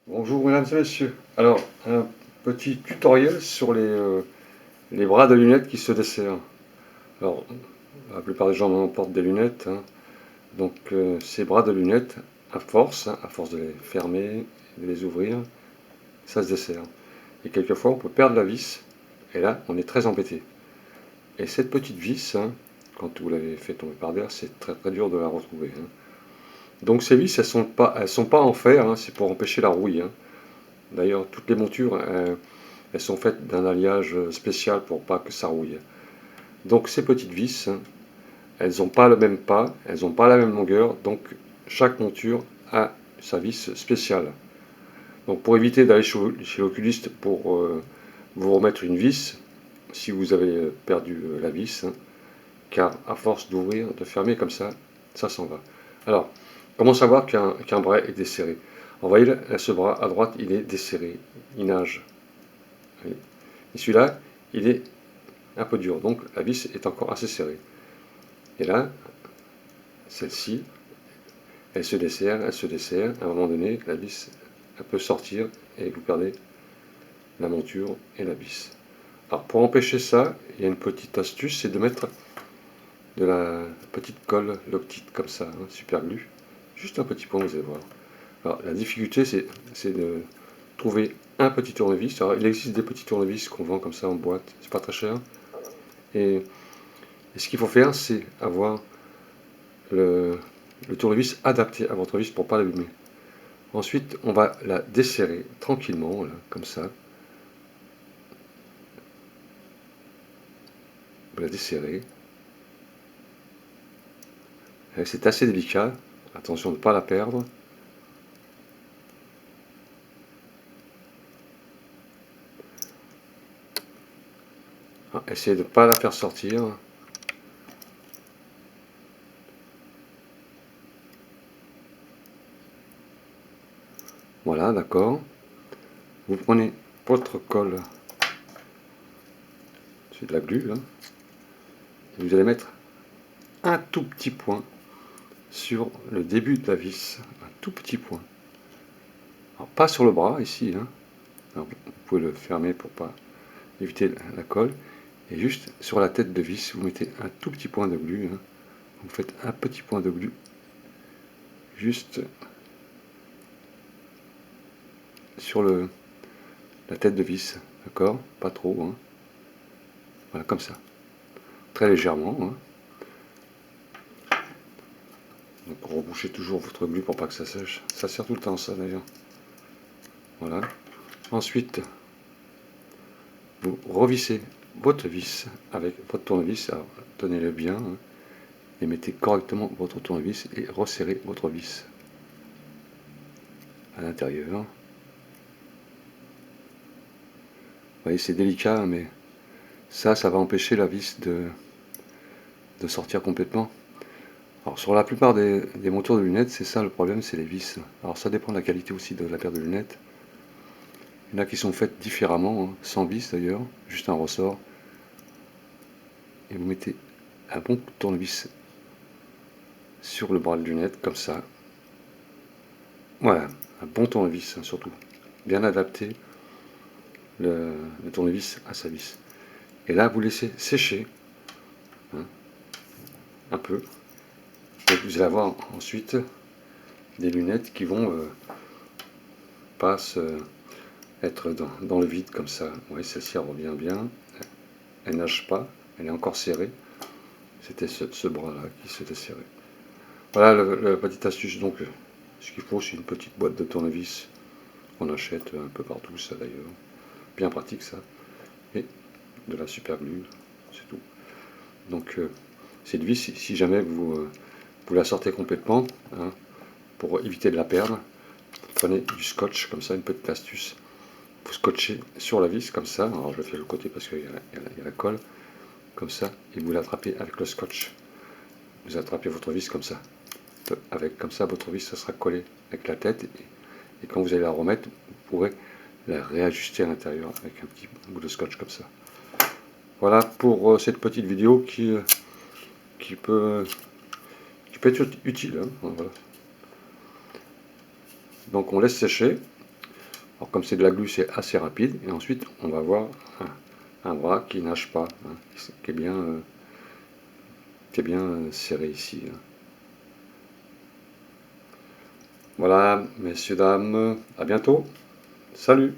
Bonjour mesdames et messieurs. Alors, un petit tutoriel sur les bras de lunettes qui se desserrent. Alors, la plupart des gens maintenant portent des lunettes, hein. Donc, ces bras de lunettes, à force de les fermer, de les ouvrir, ça se desserre. Et quelquefois, on peut perdre la vis, et là, on est très embêté. Et cette petite vis, hein, quand vous l'avez fait tomber par terre, c'est très très dur de la retrouver, hein. Donc, ces vis, elles sont pas en fer, hein, c'est pour empêcher la rouille, hein. D'ailleurs, toutes les montures, elles sont faites d'un alliage spécial pour pas que ça rouille. Donc ces petites vis, elles n'ont pas le même pas, elles n'ont pas la même longueur, donc chaque monture a sa vis spéciale. Donc pour éviter d'aller chez l'oculiste pour vous remettre une vis, si vous avez perdu la vis, car à force d'ouvrir, de fermer comme ça s'en va. Alors, comment savoir qu'un bras est desserré? Vous voyez là, ce bras à droite, il est desserré, il nage. Et celui-là, il est un peu dur, donc la vis est encore assez serrée. Et là, celle-ci, elle se desserre, à un moment donné, la vis elle peut sortir et vous perdez la monture et la vis. Alors pour empêcher ça, il y a une petite astuce, c'est de mettre de la petite colle Loctite comme ça, hein, super glue, juste un petit point, vous allez voir. Alors la difficulté, c'est de trouver un petit tournevis. Alors il existe des petits tournevis qu'on vend comme ça en boîte, c'est pas très cher. Et, et ce qu'il faut faire, c'est avoir le, le tournevis adapté à votre vis pour ne pas l'abîmer. Ensuite, on va la desserrer tranquillement, là, comme ça. Vous la desserrez. C'est assez délicat. Attention de ne pas la perdre. Essayez de ne pas la faire sortir. Voilà, d'accord. Vous prenez votre colle, c'est de la glu, là, et vous allez mettre un tout petit point sur le début de la vis. Un tout petit point. Alors, pas sur le bras, ici, hein. Alors, vous pouvez le fermer pour pas éviter la colle. Et juste sur la tête de vis, vous mettez un tout petit point de glu, hein. Vous faites un petit point de glu juste sur la tête de vis, d'accord? Pas trop, hein. Voilà, comme ça. Très légèrement, hein. Donc rebouchez toujours votre glu pour pas que ça sèche. Ça sert tout le temps ça d'ailleurs. Voilà. Ensuite, vous revissez votre vis avec votre tournevis. Alors, tenez-le bien, hein, et mettez correctement votre tournevis et resserrez votre vis à l'intérieur. Vous voyez, c'est délicat, mais ça va empêcher la vis de sortir complètement. Alors sur la plupart des montures de lunettes, c'est ça le problème, c'est les vis. Alors ça dépend de la qualité aussi de la paire de lunettes. Il y en a qui sont faites différemment, hein, sans vis d'ailleurs, juste un ressort. Et vous mettez un bon coup de tournevis sur le bras de lunettes, comme ça. Voilà, un bon tournevis, hein, surtout. Bien adapté le tournevis à sa vis. Et là, vous laissez sécher, hein, un peu. Et vous allez avoir ensuite des lunettes qui vont pas être dans le vide comme ça. Oui, celle-ci revient bien. Elle nage pas, elle est encore serrée. C'était ce bras-là qui s'était serré. Voilà la petite astuce. Donc, ce qu'il faut, c'est une petite boîte de tournevis qu'on achète un peu partout, ça d'ailleurs. Bien pratique ça. Et de la super glue, c'est tout. Donc, cette vis, si jamais vous la sortez complètement, hein, pour éviter de la perdre, prenez du scotch, comme ça, une petite astuce. Vous scotchez sur la vis, comme ça. Alors, je le fais de l'autre côté parce qu'il y a la colle. Comme ça, et vous l'attrapez avec le scotch. Vous attrapez votre vis comme ça. Avec comme ça, votre vis, ça sera collé avec la tête. Et quand vous allez la remettre, vous pourrez la réajuster à l'intérieur avec un petit bout de scotch comme ça. Voilà pour cette petite vidéo qui peut être utile, hein. Voilà. Donc on laisse sécher. Alors comme c'est de la glu, c'est assez rapide. Et ensuite, on va voir un bras qui nage pas, hein, qui est bien serré ici, hein. Voilà, messieurs, dames, à bientôt. Salut!